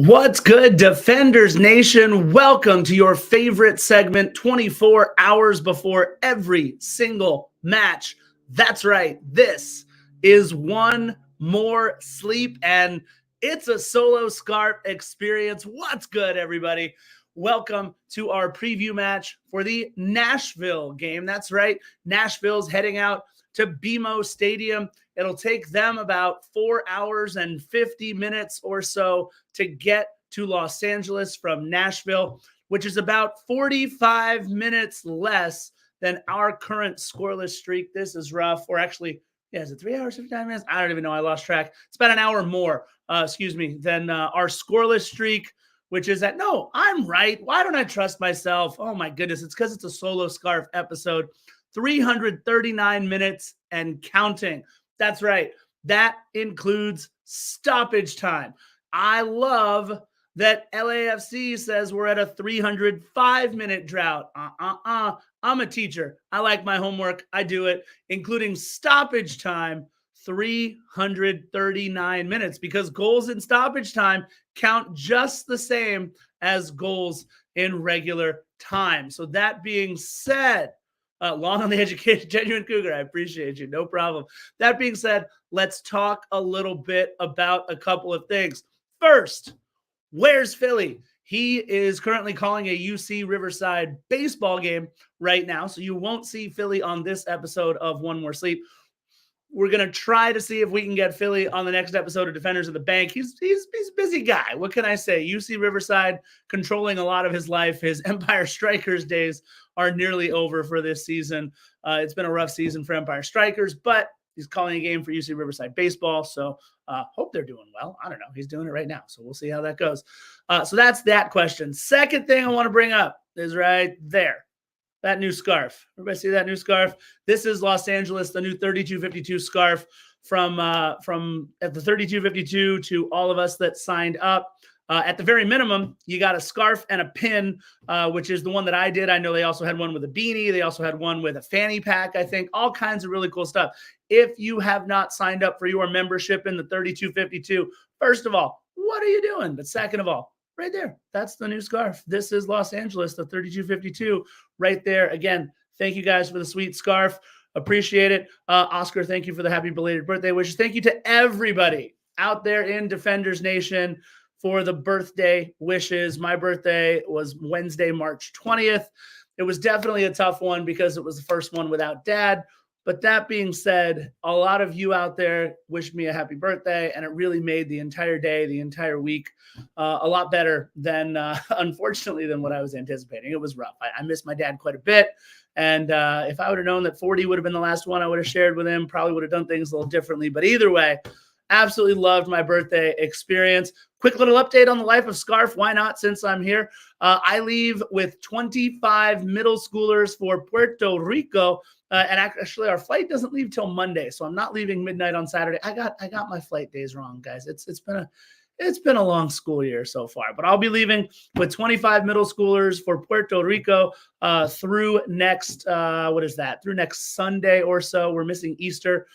What's good, Defenders Nation? Welcome to your favorite segment 24 hours before every single match. That's right. This is One More Sleep, and it's a solo scarf experience. What's good, everybody? Welcome to our preview match for the Nashville game. That's right. Nashville's heading out to BMO Stadium. It'll take them about 4 hours and 50 minutes or so to get to Los Angeles from Nashville, which is about 45 minutes less than our current scoreless streak. This is rough. Or actually, is it 3 hours, 59 minutes? I don't even know. I lost track. It's about an hour more, than our scoreless streak, which is at, no, I'm right. Why don't I trust myself? Oh my goodness. It's because it's a solo scarf episode. 339 minutes and counting. That's right. That includes stoppage time. I love that LAFC says we're at a 305-minute drought. I'm a teacher. I like my homework. I do it, including stoppage time, 339 minutes, because goals in stoppage time count just the same as goals in regular time. So that being said, long on the education, genuine Cougar, I appreciate you. No problem. That being said, let's talk a little bit about a couple of things. First, where's Philly? He is currently calling a UC Riverside baseball game right now, so you won't see Philly on this episode of One More Sleep. We're going to try to see if we can get Philly on the next episode of Defenders of the Bank. He's a busy guy. What can I say? UC Riverside controlling a lot of his life. His Empire Strikers days are nearly over for this season. It's been a rough season for Empire Strikers, but he's calling a game for UC Riverside baseball. So hope they're doing well. I don't know. He's doing it right now. So we'll see how that goes. So that's that question. Second thing I want to bring up is right there. That new scarf. Everybody see that new scarf? This is Los Angeles, the new 3252 scarf from at the 3252 to all of us that signed up. At the very minimum, you got a scarf and a pin, which is the one that I did. I know they also had one with a beanie. They also had one with a fanny pack, I think. All kinds of really cool stuff. If you have not signed up for your membership in the 3252, first of all, what are you doing? But second of all, right there, that's the new scarf. This is Los Angeles, the 3252 right there. Again, thank you guys for the sweet scarf. Appreciate it. Oscar, thank you for the happy belated birthday wishes. Thank you to everybody out there in Defenders Nation for the birthday wishes. My birthday was Wednesday, March 20th. It was definitely a tough one because it was the first one without Dad. But that being said, a lot of you out there wished me a happy birthday, and it really made the entire day, the entire week, a lot better than, unfortunately, than what I was anticipating. It was rough. I missed my dad quite a bit, and if I would have known that 40 would have been the last one I would have shared with him, probably would have done things a little differently. But either way, absolutely loved my birthday experience. Quick little update on the life of Scarf. Why not, since I'm here? I leave with 25 middle schoolers for Puerto Rico. And actually, our flight doesn't leave till Monday, so I'm not leaving midnight on Saturday. I got my flight days wrong, guys. It's been a long school year so far, but I'll be leaving with 25 middle schoolers for Puerto Rico through next through next Sunday or so. We're missing Easter.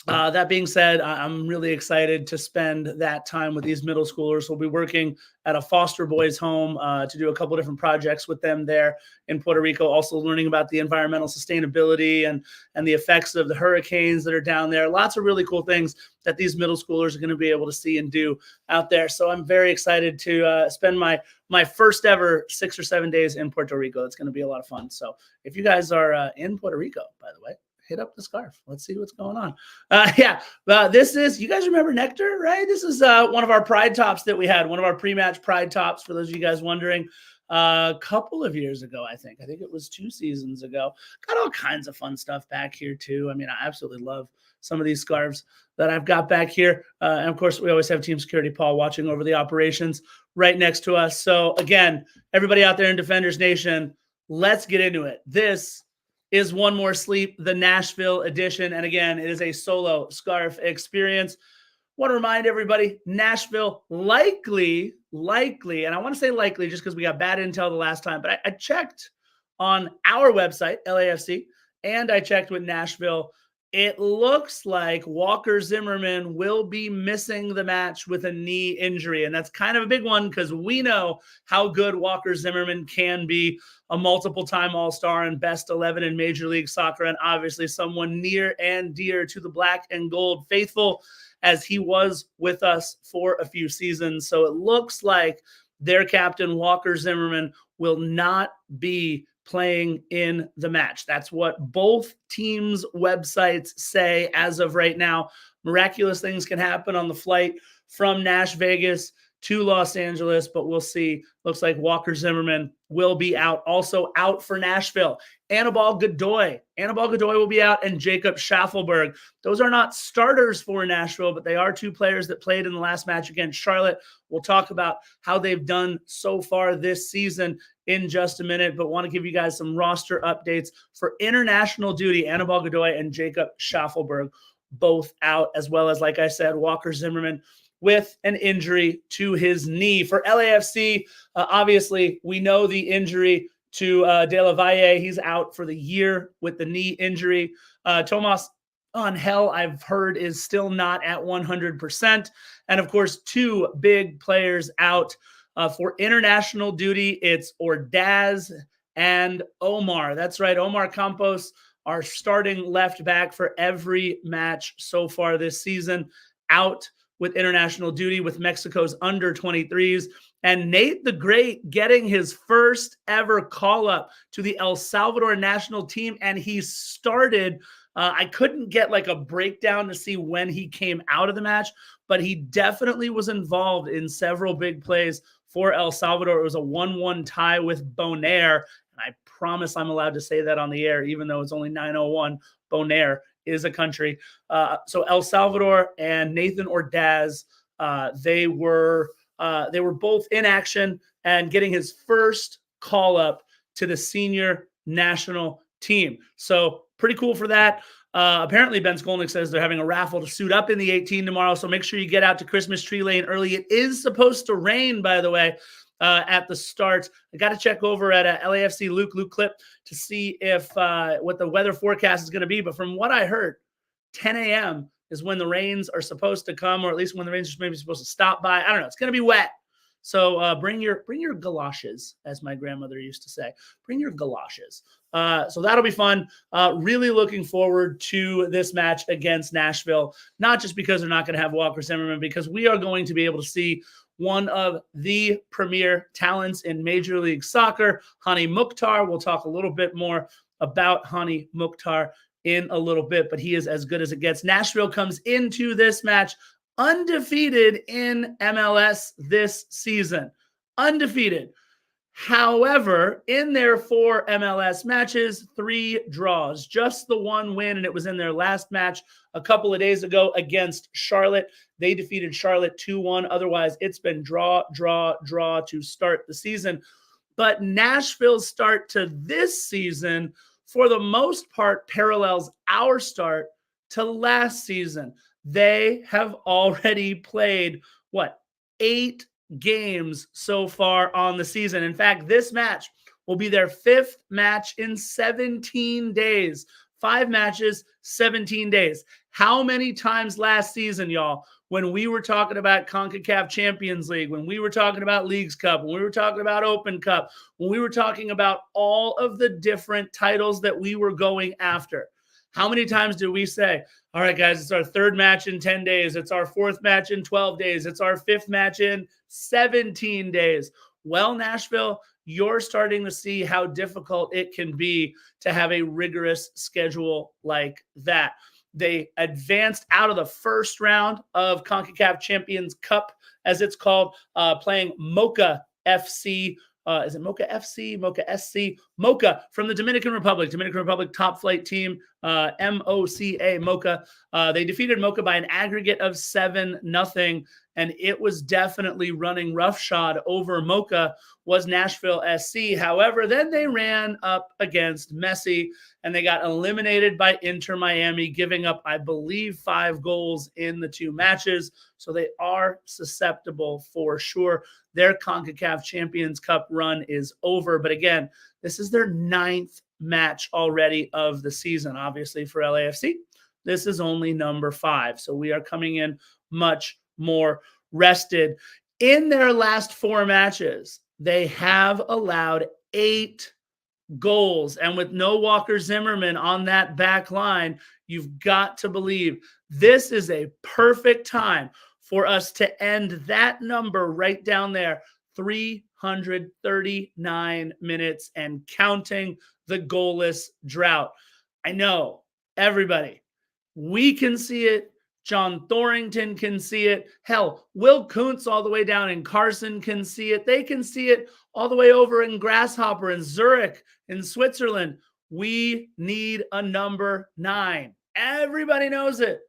That being said, I'm really excited to spend that time with these middle schoolers. We'll be working at a foster boys home to do a couple different projects with them there in Puerto Rico, also learning about the environmental sustainability and the effects of the hurricanes that are down there. Lots of really cool things that these middle schoolers are going to be able to see and do out there. So I'm very excited to spend my first ever 6 or 7 days in Puerto Rico. It's going to be a lot of fun. So if you guys are in Puerto Rico, by the way, hit up the scarf. Let's see what's going on. This is, you guys remember Nectar, right? This is one of our pride tops that we had, one of our pre-match pride tops, for those of you guys wondering, a couple of years ago, I think it was 2 seasons ago. Got all kinds of fun stuff back here too. I mean, I absolutely love some of these scarves that I've got back here. And of course, we always have Team Security Paul watching over the operations right next to us. So again, everybody out there in Defenders Nation, let's get into it. This is One More Sleep, the Nashville edition. And again, it is a solo scarf experience. Want to remind everybody, Nashville likely, and I want to say likely just because we got bad intel the last time, but I checked on our website, LAFC, and I checked with Nashville. It looks like Walker Zimmerman will be missing the match with a knee injury. And that's kind of a big one because we know how good Walker Zimmerman can be, a multiple-time All-Star and best 11 in Major League Soccer, and obviously someone near and dear to the black and gold faithful, as he was with us for a few seasons. So it looks like their captain, Walker Zimmerman, will not be playing in the match. That's what both teams' websites say as of right now. Miraculous things can happen on the flight from Vegas to Los Angeles, but we'll see. Looks like Walker Zimmerman will be out. Also out for Nashville, Anibal Godoy. Anibal Godoy will be out, and Jacob Schaffelberg. Those are not starters for Nashville, but they are two players that played in the last match against Charlotte. We'll talk about how they've done so far this season in just a minute, but want to give you guys some roster updates for international duty. Anibal Godoy and Jacob Schaffelberg both out, as well as, like I said, Walker Zimmerman with an injury to his knee. For LAFC, obviously, we know the injury to De La Valle. He's out for the year with the knee injury. Tomas Angel, I've heard, is still not at 100%. And, of course, two big players out for international duty. It's Ordaz and Omar. That's right, Omar Campos, our starting left back for every match so far this season, out with international duty with Mexico's under-23s. And Nate the Great getting his first ever call-up to the El Salvador national team, and he started. I couldn't get like a breakdown to see when he came out of the match, but he definitely was involved in several big plays for El Salvador. It was a 1-1 tie with Bonaire, and I promise I'm allowed to say that on the air, even though it's only 9:01. Bonaire is a country. So El Salvador and Nathan Ordaz, they were both in action and getting his first call up to the senior national team. So pretty cool for that. Apparently, Ben Skolnick says they're having a raffle to suit up in the 18 tomorrow. So make sure you get out to Christmas Tree Lane early. It is supposed to rain, by the way, at the start. I got to check over at LAFC Luke Clip to see if what the weather forecast is going to be. But from what I heard, 10 a.m. is when the rains are supposed to come, or at least when the rains are maybe supposed to stop by. I don't know. It's going to be wet. So bring your galoshes, as my grandmother used to say. Bring your galoshes. So that'll be fun. Really looking forward to this match against Nashville, not just because they're not going to have Walker Zimmerman, because we are going to be able to see one of the premier talents in Major League Soccer, Hani Mukhtar. We'll talk a little bit more about Hani Mukhtar in a little bit, but he is as good as it gets. Nashville comes into this match undefeated in MLS this season. Undefeated. However, in their 4 MLS matches, 3 draws, just the one win, and it was in their last match a couple of days ago against Charlotte. They defeated Charlotte 2-1. Otherwise, it's been draw to start the season. But Nashville's start to this season, for the most part, parallels our start to last season. They have already played, 8 games so far on the season. In fact, this match will be their 5th match in 17 days. 5 matches, 17 days. How many times last season, y'all, when we were talking about CONCACAF Champions League, when we were talking about Leagues Cup, when we were talking about Open Cup, when we were talking about all of the different titles that we were going after, how many times did we say, all right, guys, it's our 3rd match in 10 days. It's our 4th match in 12 days. It's our 5th match in 17 days. Well, Nashville, you're starting to see how difficult it can be to have a rigorous schedule like that. They advanced out of the first round of CONCACAF Champions Cup, as it's called, playing Mocha FC. Is it Mocha FC? Mocha SC? Mocha from the Dominican Republic. Dominican Republic top flight team, MOCA, Mocha. They defeated Mocha by an aggregate of 7-0, and it was definitely running roughshod over Mocha was Nashville SC. However, then they ran up against Messi, and they got eliminated by Inter Miami, giving up, I believe, 5 goals in the 2 matches. So they are susceptible for sure. Their CONCACAF Champions Cup run is over. But again, this is their 9th match already of the season, obviously, for LAFC. This is only number 5. So we are coming in much more rested. In their last 4 matches, they have allowed 8 goals. And with no Walker Zimmerman on that back line, you've got to believe this is a perfect time for us to end that number right down there, 339 minutes and counting, the goalless drought. I know, everybody, we can see it. John Thorrington can see it. Hell, Will Kuntz all the way down in Carson can see it. They can see it all the way over in Grasshopper and Zurich in Switzerland. We need a number 9. Everybody knows it.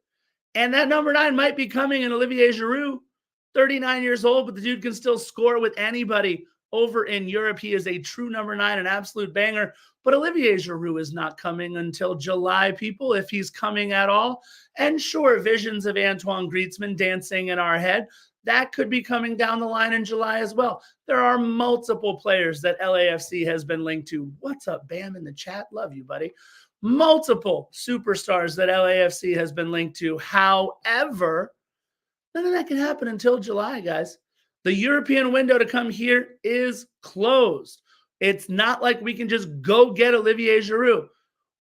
And that number 9 might be coming in Olivier Giroud, 39 years old, but the dude can still score with anybody over in Europe. He is a true number 9, an absolute banger. But Olivier Giroud is not coming until July, people, if he's coming at all. And sure, visions of Antoine Griezmann dancing in our head, that could be coming down the line in July as well. There are multiple players that LAFC has been linked to. What's up, Bam, in the chat? Love you, buddy. Multiple superstars that LAFC has been linked to. However, none of that can happen until July, guys. The European window to come here is closed. It's not like we can just go get Olivier Giroud.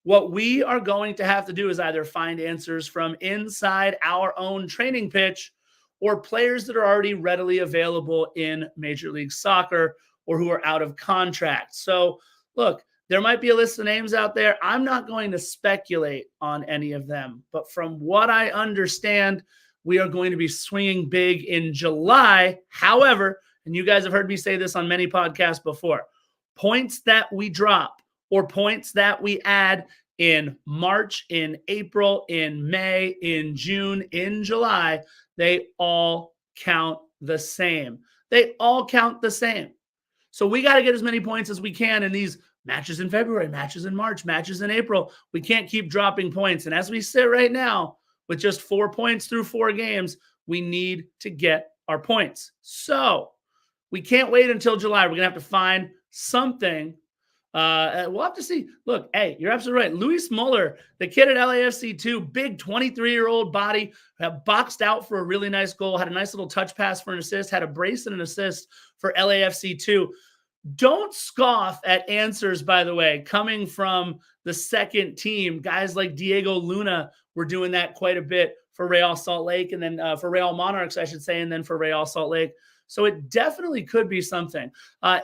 What we are going to have to do is either find answers from inside our own training pitch or players that are already readily available in Major League Soccer or who are out of contract. So, look, there might be a list of names out there. I'm not going to speculate on any of them. But from what I understand, we are going to be swinging big in July. However, and you guys have heard me say this on many podcasts before, points that we drop or points that we add in March, in April, in May, in June, in July, they all count the same. They all count the same. So we got to get as many points as we can in these matches in February, matches in March, matches in April. We can't keep dropping points. And as we sit right now with just 4 points through 4 games, we need to get our points. So we can't wait until July. We're going to have to find something. We'll have to see. Look, hey, you're absolutely right. Luis Muller, the kid at LAFC 2, big 23-year-old body, boxed out for a really nice goal, had a nice little touch pass for an assist, had a brace and an assist for LAFC 2. Don't scoff at answers, by the way, coming from the second team. Guys like Diego Luna were doing that quite a bit for Real Salt Lake, and then for Real Monarchs, I should say, and then for Real Salt Lake. So it definitely could be something.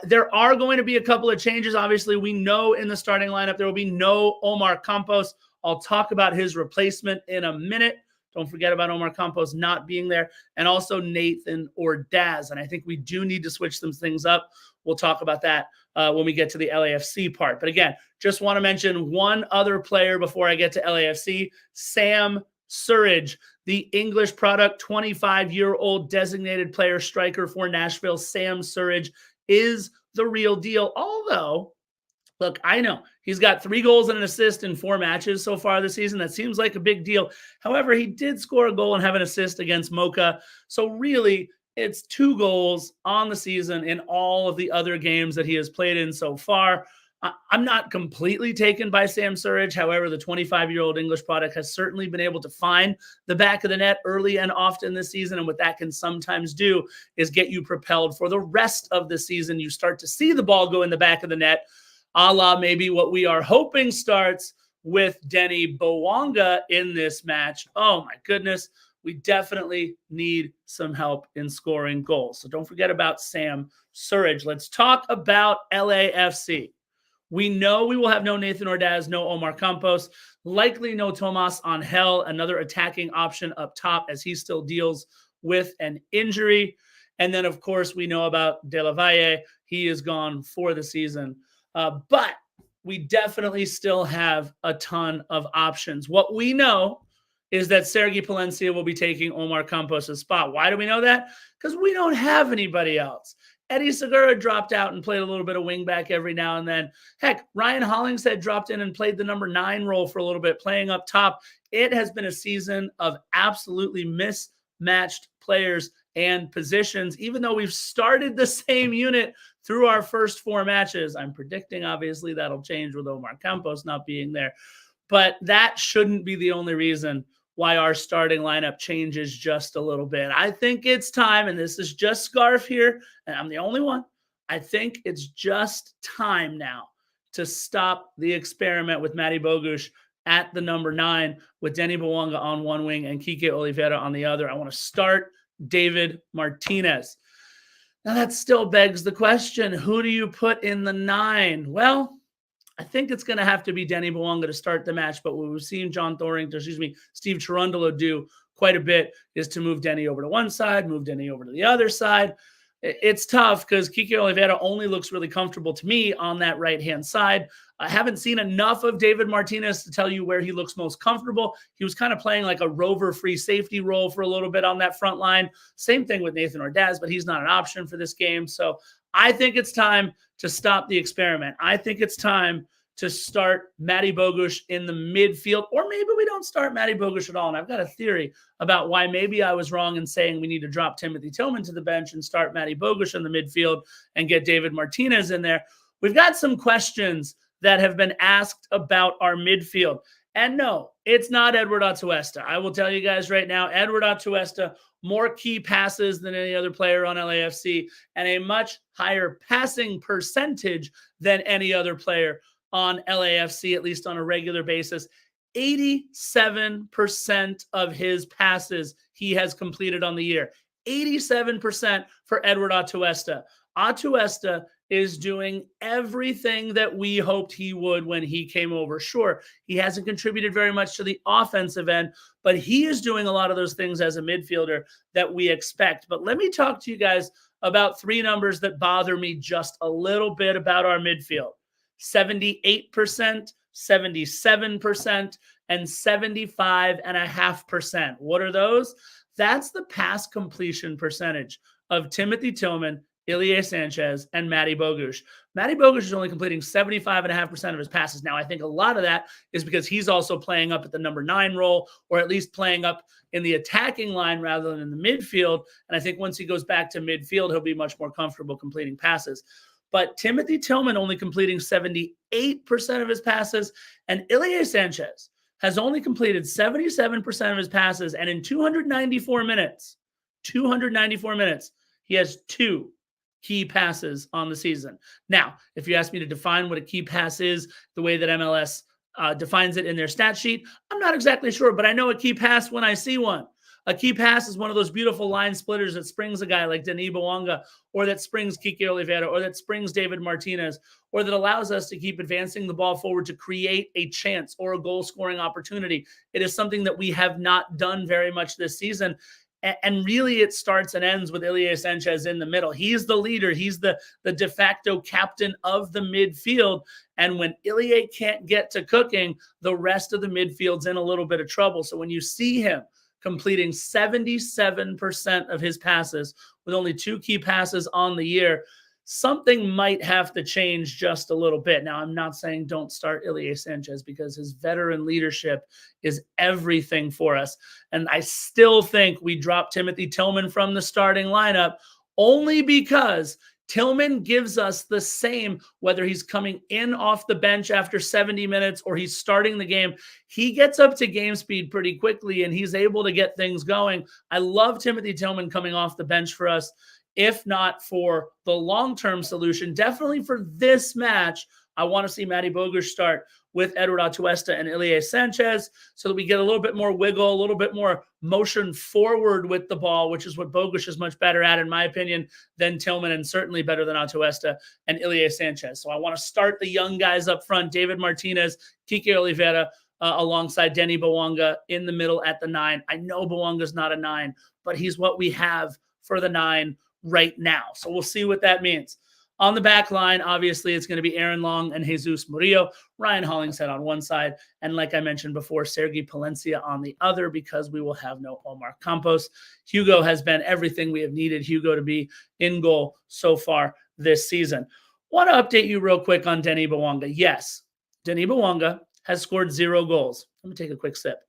There are going to be a couple of changes. Obviously, we know in the starting lineup there will be no Omar Campos. I'll talk about his replacement in a minute. Don't forget about Omar Campos not being there, and also Nathan Ordaz. And I think we do need to switch some things up. We'll talk about that when we get to the LAFC part. But again, just want to mention one other player before I get to LAFC, Sam Surridge, the English product, 25-year-old designated player striker for Nashville. Sam Surridge is the real deal. Although, look, I know he's got 3 goals and an assist in 4 matches so far this season. That seems like a big deal. However, he did score a goal and have an assist against Mocha. So really, it's 2 goals on the season in all of the other games that he has played in so far. I'm not completely taken by Sam Surridge. However, the 25-year-old English product has certainly been able to find the back of the net early and often this season. And what that can sometimes do is get you propelled for the rest of the season. You start to see the ball go in the back of the net, a la maybe what we are hoping starts with Denny Bowanga in this match. Oh, my goodness. We definitely need some help in scoring goals. So don't forget about Sam Surridge. Let's talk about LAFC. We know we will have no Nathan Ordaz, no Omar Campos, likely no Tomas Angel, another attacking option up top as he still deals with an injury. And then, of course, we know about De La Valle. He is gone for the season. But we definitely still have a ton of options. What we know is that Sergi Palencia will be taking Omar Campos' spot. Why do we know that? Because we don't have anybody else. Eddie Segura dropped out and played a little bit of wingback every now and then. Heck, Ryan Hollingshead dropped in and played the number 9 role for a little bit, playing up top. It has been a season of absolutely mismatched players and positions, even though we've started the same unit through our first 4 matches. I'm predicting, obviously, that'll change with Omar Campos not being there. but that shouldn't be the only reason why our starting lineup changes just a little bit. I think it's time, and this is just Scarf here, and I'm the only one. I think it's just time now to stop the experiment with Matty Bogusz at the number 9 with Denny Bwanga on one wing and Kike Oliveira on the other. I want to start David Martinez. Now that still begs the question, who do you put in the 9? Well, I think it's going to have to be Denny Bwanga to start the match, but what we've seen Steve Cherundolo do quite a bit is to move Denny over to one side, move Denny over to the other side. It's tough because Kike Oliveira only looks really comfortable to me on that right-hand side. I haven't seen enough of David Martinez to tell you where he looks most comfortable. He was kind of playing like a rover free safety role for a little bit on that front line. Same thing with Nathan Ordaz, but he's not an option for this game. So I think it's time to stop the experiment. I think it's time to start Matty Bogusz in the midfield, or maybe we don't start Matty Bogusz at all. And I've got a theory about why maybe I was wrong in saying we need to drop Timothy Tillman to the bench and start Matty Bogusz in the midfield and get David Martinez in there. We've got some questions that have been asked about our midfield. And no, it's not Edward Atuesta. I will tell you guys right now, Edward Atuesta, more key passes than any other player on LAFC and a much higher passing percentage than any other player on LAFC, at least on a regular basis. 87% of his passes he has completed on the year. 87% for Edward Atuesta. Atuesta is doing everything that we hoped he would when he came over. Sure, he hasn't contributed very much to the offensive end, but he is doing a lot of those things as a midfielder that we expect. But let me talk to you guys about 3 numbers that bother me just a little bit about our midfield. 78%, 77%, and 75.5%. What are those? That's the pass completion percentage of Timothy Tillman, Ilie Sanchez, and Matty Bogusz. Matty Bogusz is only completing 75.5% of his passes. Now, I think a lot of that is because he's also playing up at the number 9 role, or at least playing up in the attacking line rather than in the midfield. And I think once he goes back to midfield, he'll be much more comfortable completing passes. But Timothy Tillman only completing 78% of his passes, and Ilie Sanchez has only completed 77% of his passes, and in 294 minutes, he has 2 key passes on the season. Now, if you ask me to define what a key pass is, the way that MLS defines it in their stat sheet, I'm not exactly sure, but I know a key pass when I see one. A key pass is one of those beautiful line splitters that springs a guy like Denny Bwanga, or that springs Kike Oliveira, or that springs David Martinez, or that allows us to keep advancing the ball forward to create a chance or a goal-scoring opportunity. It is something that we have not done very much this season. And really, it starts and ends with Ilie Sanchez in the middle. He's the leader. He's the de facto captain of the midfield. And when Ilie can't get to cooking, the rest of the midfield's in a little bit of trouble. So when you see him completing 77% of his passes with only 2 key passes on the year, something might have to change just a little bit. Now, I'm not saying don't start Ilie Sanchez, because his veteran leadership is everything for us. And I still think we drop Timothy Tillman from the starting lineup only because Tillman gives us the same, whether he's coming in off the bench after 70 minutes or he's starting the game. He gets up to game speed pretty quickly, and he's able to get things going. I love Timothy Tillman coming off the bench for us, if not for the long-term solution. Definitely for this match, I want to see Matty Bogusz start with Edward Atuesta and Ilie Sanchez so that we get a little bit more wiggle, a little bit more motion forward with the ball, which is what Bogusz is much better at, in my opinion, than Tillman, and certainly better than Atuesta and Ilie Sanchez. So I want to start the young guys up front, David Martinez, Kike Oliveira, alongside Denny Bwanga in the middle at the 9. I know Bwanga's not a 9, but he's what we have for the 9 right now. So we'll see what that means. On the back line, obviously, it's going to be Aaron Long and Jesus Murillo, Ryan Hollingshead on one side, and like I mentioned before, Sergi Palencia on the other, because we will have no Omar Campos. Hugo has been everything we have needed Hugo to be in goal so far this season. Want to update you real quick on Denny Bwanga. Yes, Denny Bwanga has scored 0 goals. Let me take a quick sip.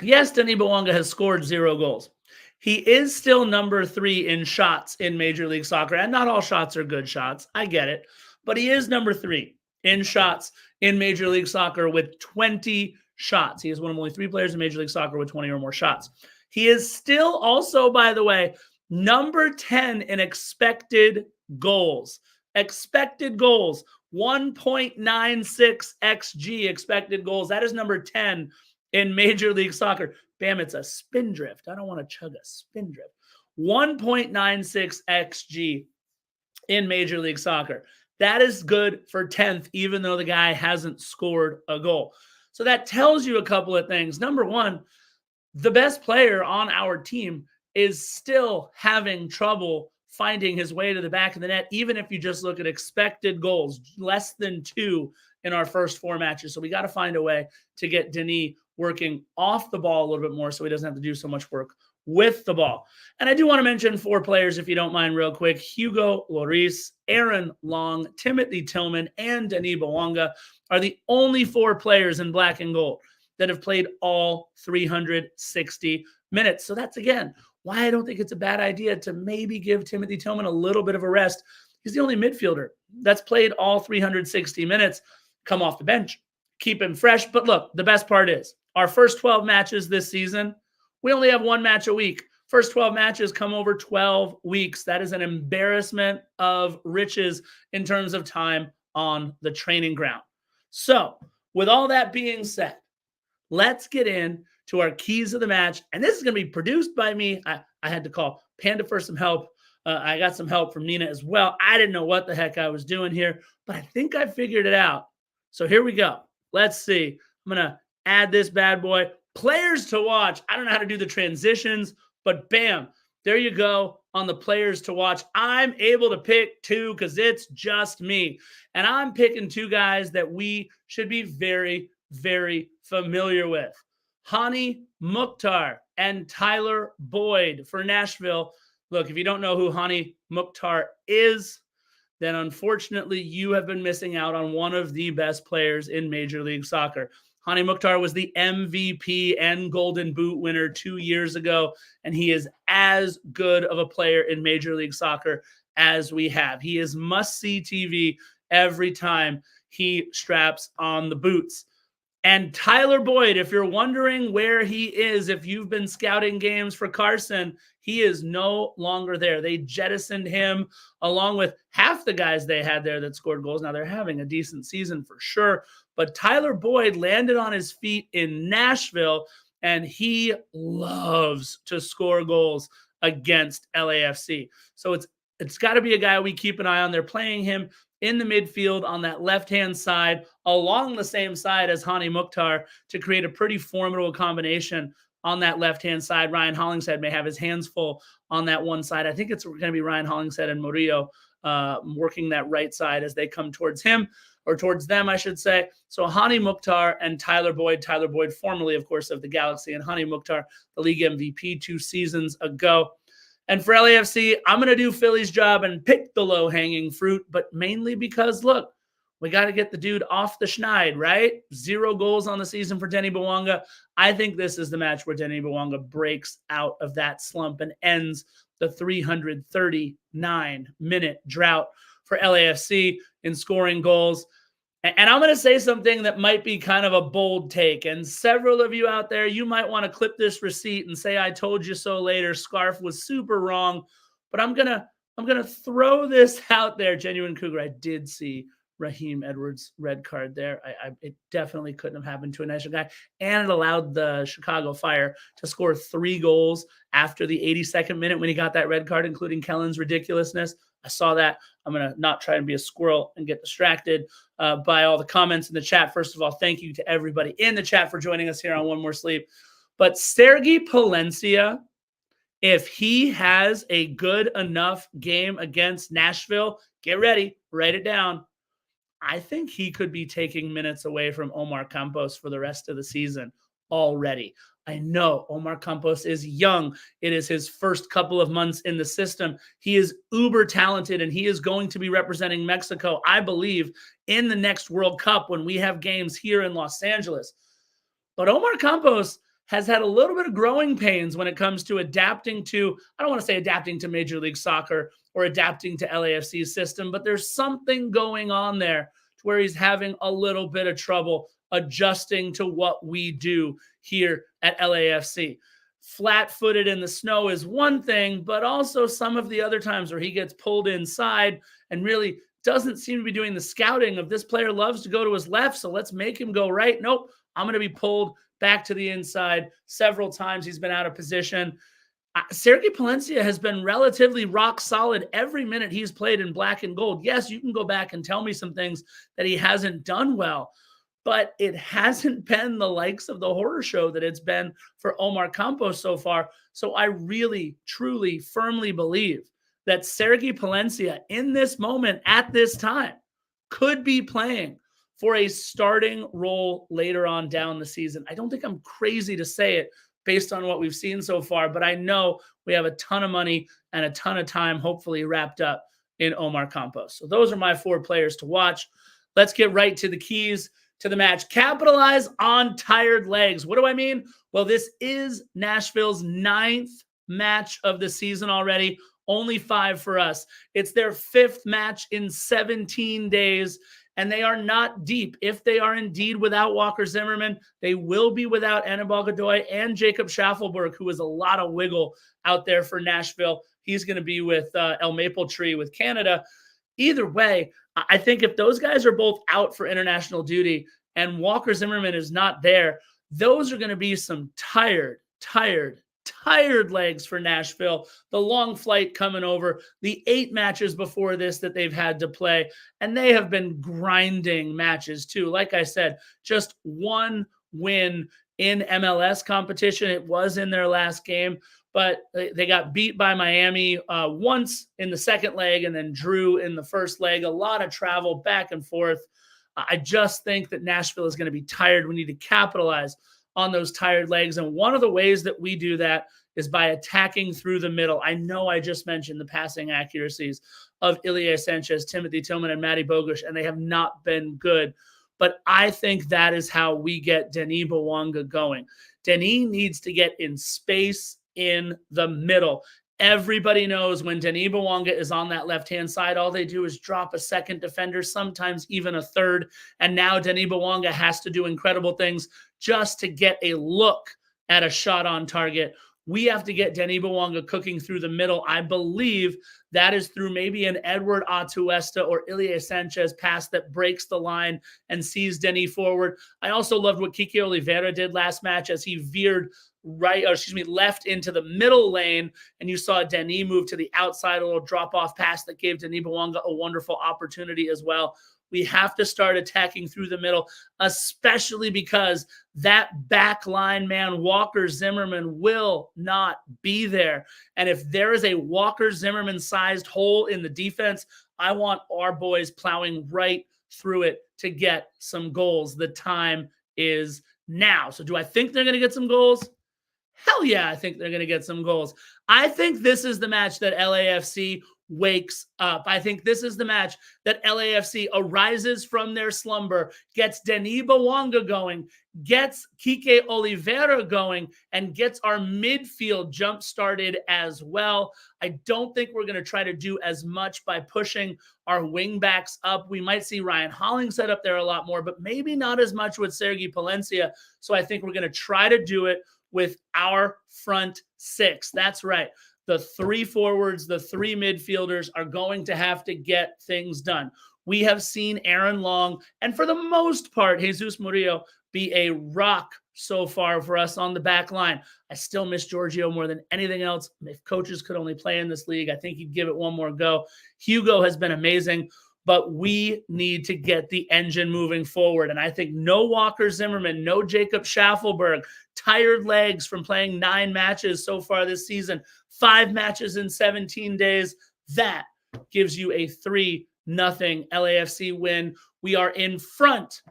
Yes, Denny Bwanga has scored 0 goals. He is still number 3 in shots in Major League Soccer, and not all shots are good shots. I get it. But he is number 3 in shots in Major League Soccer with 20 shots. He is one of only 3 players in Major League Soccer with 20 or more shots. He is still also, by the way, number 10 in expected goals. Expected goals, 1.96 XG expected goals. That is number 10 in Major League Soccer. Bam, it's a spin drift. I don't want to chug a spin drift. 1.96 XG in Major League Soccer. That is good for 10th, even though the guy hasn't scored a goal. So that tells you a couple of things. Number one, the best player on our team is still having trouble finding his way to the back of the net, even if you just look at expected goals, less than 2 in our first 4 matches. So we got to find a way to get Denis working off the ball a little bit more so he doesn't have to do so much work with the ball. And I do want to mention 4 players, if you don't mind, real quick. Hugo Lloris, Aaron Long, Timothy Tillman, and Denis Bouanga are the only 4 players in black and gold that have played all 360 minutes. So that's, again, why I don't think it's a bad idea to maybe give Timothy Tillman a little bit of a rest. He's the only midfielder that's played all 360 minutes. Come off the bench, keep him fresh. But look, the best part is our first 12 matches this season, we only have 1 match a week. First 12 matches come over 12 weeks. That is an embarrassment of riches in terms of time on the training ground. So with all that being said, let's get in to our keys of the match. And this is going to be produced by me. I had to call Panda for some help. I got some help from Nina as well. I didn't know what the heck I was doing here, but I think I figured it out. So here we go. Let's see. I'm going to add this bad boy. Players to watch. I don't know how to do the transitions, but bam, there you go on the players to watch. I'm able to pick 2 because it's just me. And I'm picking 2 guys that we should be very, very familiar with. Hani Mukhtar and Tyler Boyd for Nashville. Look, if you don't know who Hani Mukhtar is, then unfortunately you have been missing out on one of the best players in Major League Soccer. Hani Mukhtar was the MVP and Golden Boot winner 2 years ago, and he is as good of a player in Major League Soccer as we have. He is must-see TV every time he straps on the boots. And Tyler Boyd, if you're wondering where he is, if you've been scouting games for Carson, he is no longer there. They jettisoned him along with half the guys they had there that scored goals. Now, they're having a decent season for sure, but Tyler Boyd landed on his feet in Nashville, and he loves to score goals against LAFC. So it's got to be a guy we keep an eye on. They're playing him in the midfield on that left-hand side, along the same side as Hani Mukhtar, to create a pretty formidable combination on that left-hand side. Ryan Hollingshead may have his hands full on that one side. I think it's going to be Ryan Hollingshead and Murillo working that right side as they come towards him, or towards them, I should say. So Hani Mukhtar and Tyler Boyd, formerly, of course, of the Galaxy, and Hani Mukhtar, the league MVP 2 seasons ago. And for LAFC, I'm going to do Philly's job and pick the low-hanging fruit, but mainly because, look, we got to get the dude off the schneid, right? 0 goals on the season for Denis Bouanga. I think this is the match where Denis Bouanga breaks out of that slump and ends the 339-minute drought for LAFC in scoring goals. And I'm going to say something that might be kind of a bold take. And several of you out there, you might want to clip this receipt and say, I told you so later. Scarf was super wrong. But I'm going to throw this out there. Genuine Cougar, I did see Raheem Edwards' red card there. It definitely couldn't have happened to a nicer guy. And it allowed the Chicago Fire to score 3 goals after the 82nd minute when he got that red card, including Kellen's ridiculousness. I saw that. I'm going to not try and be a squirrel and get distracted by all the comments in the chat. First of all, thank you to everybody in the chat for joining us here on One More Sleep. But Sergi Palencia, if he has a good enough game against Nashville, get ready, write it down. I think he could be taking minutes away from Omar Campos for the rest of the season already. I know Omar Campos is young. It is his first couple of months in the system. He is uber talented, and he is going to be representing Mexico, I believe, in the next World Cup when we have games here in Los Angeles. But Omar Campos has had a little bit of growing pains when it comes to adapting to, I don't want to say adapting to Major League Soccer or adapting to LAFC's system, but there's something going on there where he's having a little bit of trouble adjusting to what we do here at LAFC. Flat-footed in the snow is one thing, but also some of the other times where he gets pulled inside and really doesn't seem to be doing the scouting of this player loves to go to his left, so let's make him go right. Nope, I'm going to be pulled back to the inside. Several times he's been out of position. Sergei Palencia has been relatively rock solid every minute he's played in black and gold. Yes, you can go back and tell me some things that he hasn't done well, but it hasn't been the likes of the horror show that it's been for Omar Campos so far. So I really, truly, firmly believe that Sergei Palencia in this moment at this time could be playing for a starting role later on down the season. I don't think I'm crazy to say it based on what we've seen so far, but I know we have a ton of money and a ton of time hopefully wrapped up in Omar Campos. So those are my 4 players to watch. Let's get right to the keys to the match. Capitalize on tired legs. What do I mean? Well, this is Nashville's 9th match of the season already. Only 5 for us. It's their 5th match in 17 days. And they are not deep. If they are indeed without Walker Zimmerman, they will be without Anibal Godoy and Jacob Schaffelberg, who is a lot of wiggle out there for Nashville. He's going to be with El Maple Tree with Canada. Either way, I think if those guys are both out for international duty and Walker Zimmerman is not there, those are going to be some tired legs for Nashville. The long flight coming over, the 8 matches before this that they've had to play, and they have been grinding matches too. Like I said, just 1 win in MLS competition. It was in their last game, but they got beat by Miami once in the second leg and then drew in the first leg. A lot of travel back and forth. I just think that Nashville is going to be tired. We need to capitalize on those tired legs. And one of the ways that we do that is by attacking through the middle. I know I just mentioned the passing accuracies of Ilie Sanchez, Timothy Tillman, and Matty Bogusz, and they have not been good. But I think that is how we get Denis Bouanga going. Denis needs to get in space in the middle. Everybody knows when Denis Bouanga is on that left-hand side, all they do is drop a second defender, sometimes even a third. And now Denis Bouanga has to do incredible things just to get a look at a shot on target. We have to get Denis Bouanga cooking through the middle. I believe that is through maybe an Edward Atuesta or Ilie Sanchez pass that breaks the line and sees Denis forward. I also loved what Kike Oliveira did last match as he veered left into the middle lane, and you saw Denis move to the outside, a little drop-off pass that gave Denis Bouanga a wonderful opportunity as well. We have to start attacking through the middle, especially because that back line man, Walker Zimmerman, will not be there. And if there is a Walker Zimmerman-sized hole in the defense, I want our boys plowing right through it to get some goals. The time is now. So do I think they're going to get some goals? Hell yeah, I think they're going to get some goals. I think this is the match that LAFC wakes up. I think this is the match that LAFC arises from their slumber, gets Denis Bouanga going, gets Kike Oliveira going, and gets our midfield jump-started as well. I don't think we're going to try to do as much by pushing our wing-backs up. We might see Ryan Hollingshead up there a lot more, but maybe not as much with Sergei Palencia. So I think we're going to try to do it with our front 6. That's right. The 3 forwards, the 3 midfielders are going to have to get things done. We have seen Aaron Long, and for the most part, Jesus Murillo be a rock so far for us on the back line. I still miss Giorgio more than anything else. If coaches could only play in this league, I think he'd give it one more go. Hugo has been amazing, but we need to get the engine moving forward. And I think no Walker Zimmerman, no Jacob Schaffelberg, tired legs from playing 9 matches so far this season, 5 matches in 17 days. That gives you a 3-0 LAFC win. We are in front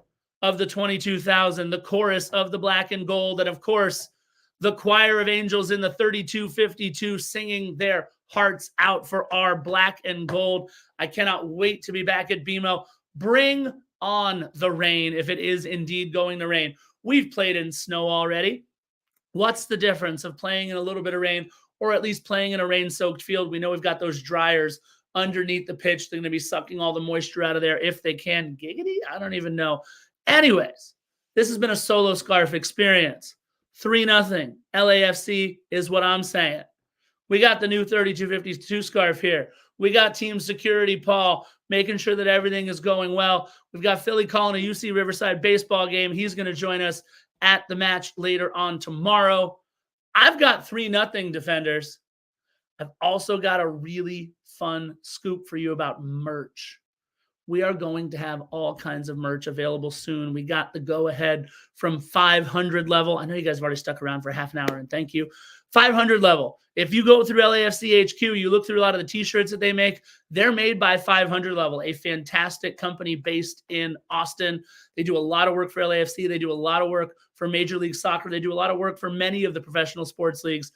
of the 22,000, the chorus of the black and gold, and of course, the choir of angels in the 3252 singing their hearts out for our black and gold. I cannot wait to be back at BMO. Bring on the rain if it is indeed going to rain. We've played in snow already. What's the difference of playing in a little bit of rain or at least playing in a rain-soaked field? We know we've got those dryers underneath the pitch. They're going to be sucking all the moisture out of there if they can. Giggity? I don't even know. Anyways, this has been a solo scarf experience. 3-0. LAFC is what I'm saying. We got the new 3252 scarf here. We got team security, Paul, making sure that everything is going well. We've got Philly calling a UC Riverside baseball game. He's going to join us at the match later on tomorrow. I've got 3-0 defenders. I've also got a really fun scoop for you about merch. We are going to have all kinds of merch available soon. We got the go-ahead from 500 level. I know you guys have already stuck around for half an hour, and thank you. 500 level. If you go through LAFC HQ, you look through a lot of the T-shirts that they make, they're made by 500 level, a fantastic company based in Austin. They do a lot of work for LAFC. They do a lot of work for Major League Soccer. They do a lot of work for many of the professional sports leagues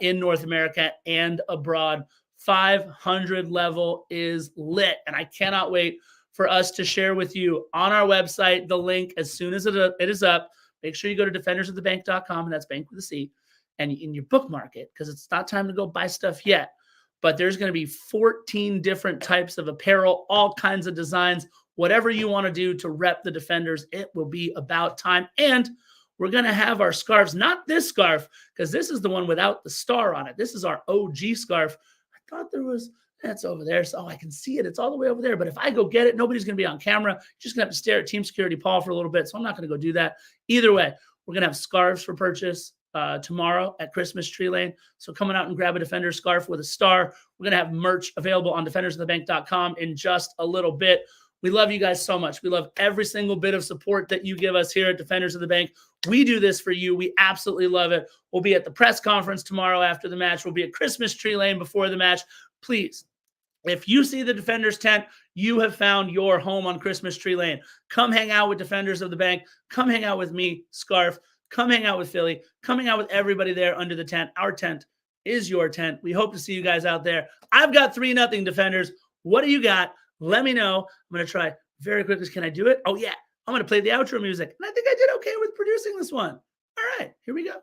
in North America and abroad. 500 level is lit, and I cannot wait for us to share with you on our website the link as soon as it is up. Make sure you go to defendersofthebank.com, and that's bank with a C, and in your bookmark it, because it's not time to go buy stuff yet. But there's going to be 14 different types of apparel, all kinds of designs, whatever you want to do to rep the Defenders. It will be about time. And we're going to have our scarves, not this scarf, because this is the one without the star on it. This is our OG scarf. I thought there was, that's over there. So I can see it. It's all the way over there. But if I go get it, nobody's going to be on camera. You're just going to have to stare at Team Security Paul for a little bit. So I'm not going to go do that. Either way, we're going to have scarves for purchase tomorrow at Christmas Tree Lane. So coming out and grab a Defender scarf with a star. We're going to have merch available on defendersofthebank.com in just a little bit. We love you guys so much. We love every single bit of support that you give us here at Defenders of the Bank. We do this for you. We absolutely love it. We'll be at the press conference tomorrow after the match. We'll be at Christmas Tree Lane before the match. Please, if you see the Defenders tent, you have found your home on Christmas Tree Lane. Come hang out with Defenders of the Bank. Come hang out with me, Scarf. Come hang out with Philly. Come hang out with everybody there under the tent. Our tent is your tent. We hope to see you guys out there. I've got 3-0 Defenders. What do you got? Let me know. I'm going to try very quickly. Can I do it? Oh, yeah. I'm going to play the outro music. And I think I did okay with producing this one. All right. Here we go.